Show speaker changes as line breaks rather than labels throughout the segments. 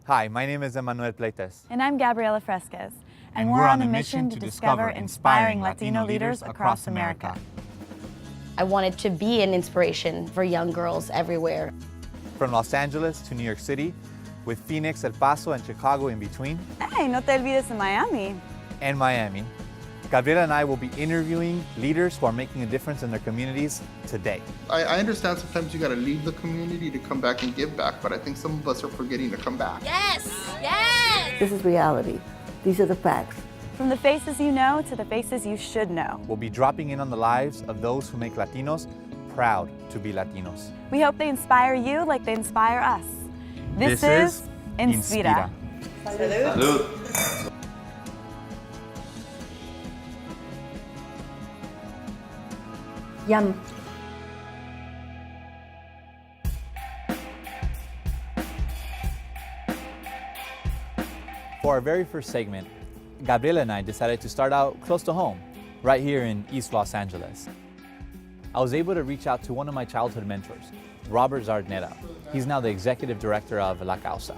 Hi, my name is Emanuel
And I'm Gabriela Fresquez. And we're on a mission to discover inspiring Latino leaders across America.
I wanted to be an inspiration for young girls everywhere.
From Los Angeles to New York City, with Phoenix, El Paso, and Chicago in between.
Hey, no te olvides de Miami.
And Miami. Gabriela and I will be interviewing leaders who are making a difference in their communities today.
I understand sometimes you gotta leave the community to come back and give back, but I think some of us are forgetting to come back.
Yes! Yes!
This is reality. These are the facts.
From the faces you know to the faces you should know.
We'll be dropping in on the lives of those who make Latinos proud to be Latinos.
We hope they inspire you like they inspire us. This is Inspira.
Salud.
Salud.
Yum.
For our very first segment, Gabriela and I decided to start out close to home, right here in East Los Angeles. I was able to reach out to one of my childhood mentors, Robert Zardeneta. He's now the Executive Director of LA CAUSA.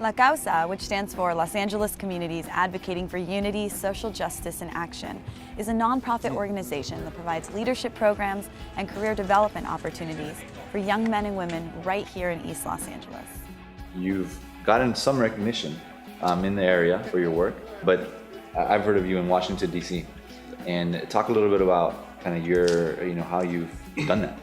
La Causa, which stands for Los Angeles Communities Advocating for Unity, Social Justice, and Action, is a nonprofit organization that provides leadership programs and career development opportunities for young men and women right here in East Los Angeles.
You've gotten some recognition in the area for your work, but I've heard of you in Washington, D.C. And talk a little bit about kind of your, how you've done that.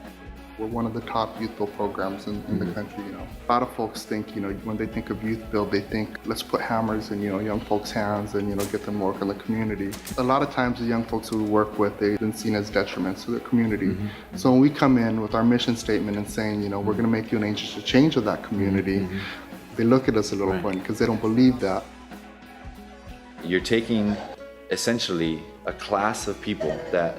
We're one of the top youth build programs in the country. A lot of folks think, when they think of youth build, they think, let's put hammers in, young folks' hands and, get them work in the community. A lot of times the young folks who we work with, they've been seen as detriments to their community. So when we come in with our mission statement and saying, we're going to make you an agent of change of that community, they look at us a little funny because they don't believe that.
You're taking essentially a class of people that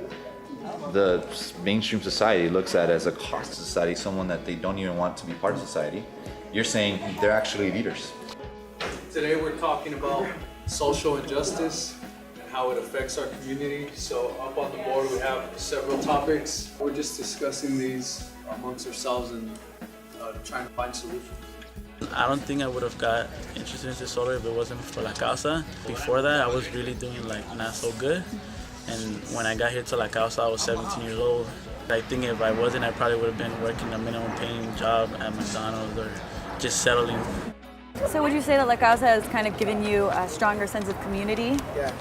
the mainstream society looks at as a cost to society, someone that they don't even want to be part of society. You're saying they're actually leaders.
Today we're talking about social injustice and how it affects our community. So up on the board we have several topics. We're just discussing these amongst ourselves and trying to find solutions.
I don't think I would have got interested in solar if it wasn't for La Causa. Before that, I was really doing not so good. And when I got here to La Causa, I was 17 years old. I think if I wasn't, I probably would have been working a minimum paying job at McDonald's or just settling.
So would you say that La Causa has kind of given you a stronger sense of community?
Yeah,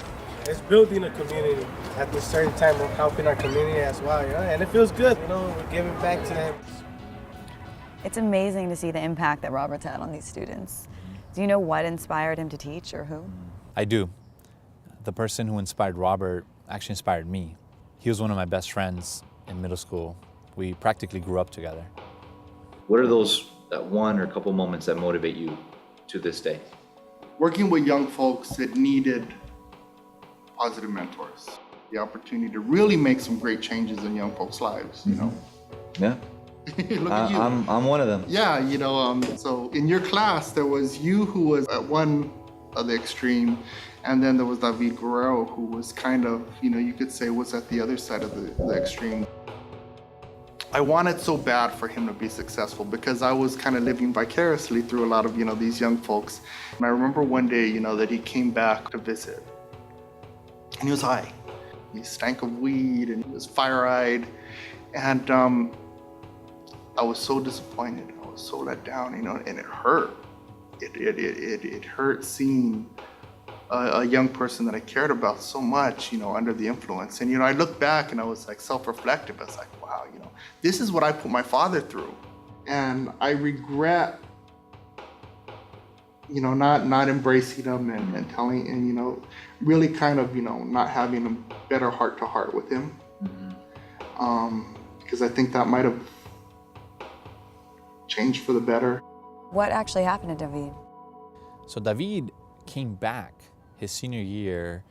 it's building a community. At the certain time, we're helping our community as well, and it feels good, we're giving back to them.
It's amazing to see the impact that Robert's had on these students. Do you know what inspired him to teach or who?
I do. The person who inspired Robert actually inspired me. He was one of my best friends in middle school. We practically grew up together.
What are those one or couple moments that motivate you to this day?
Working with young folks that needed positive mentors, the opportunity to really make some great changes in young folks' lives,
Yeah.
Look at you.
I'm one of them.
Yeah, so in your class, there was you who was at one of the extreme, and then there was David Guerrero, who was kind of, you could say was at the other side of the extreme. I wanted so bad for him to be successful because I was kind of living vicariously through a lot of, these young folks. And I remember one day, that he came back to visit, and he was high. He stank of weed, and he was fire-eyed, and I was so disappointed. I was so let down, and it hurt. It hurt seeing a young person that I cared about so much, under the influence. And, I looked back and I was like self-reflective. I was like, wow, this is what I put my father through. And I regret, not embracing him and telling, and, really kind of, not having a better heart-to-heart with him. Because I think that might have changed for the better.
What actually happened to David?
So David came back his senior year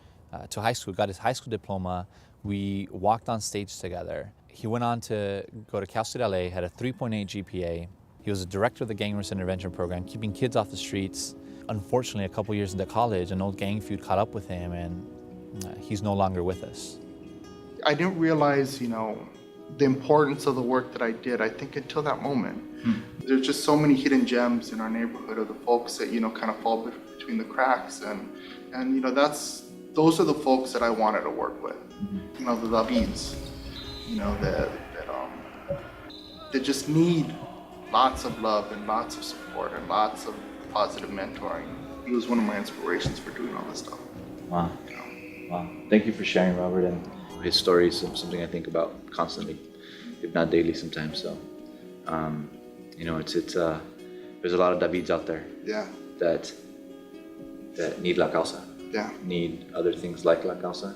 to high school, got his high school diploma. We walked on stage together. He went on to go to Cal State LA, had a 3.8 GPA. He was a director of the Gang Risk Intervention Program, keeping kids off the streets. Unfortunately, a couple years into college, an old gang feud caught up with him, and he's no longer with us.
I didn't realize, the importance of the work that I did, I think, until that moment. There's just so many hidden gems in our neighborhood of the folks that, kind of fall between the cracks. And those are the folks that I wanted to work with. The Davids, that just need lots of love and lots of support and lots of positive mentoring. He was one of my inspirations for doing all this stuff.
Wow. Wow. Thank you for sharing, Robert. And his story is something I think about constantly, if not daily sometimes. So, there's a lot of Davids out there.
Yeah.
That need La Causa.
Yeah.
Need other things like La Causa.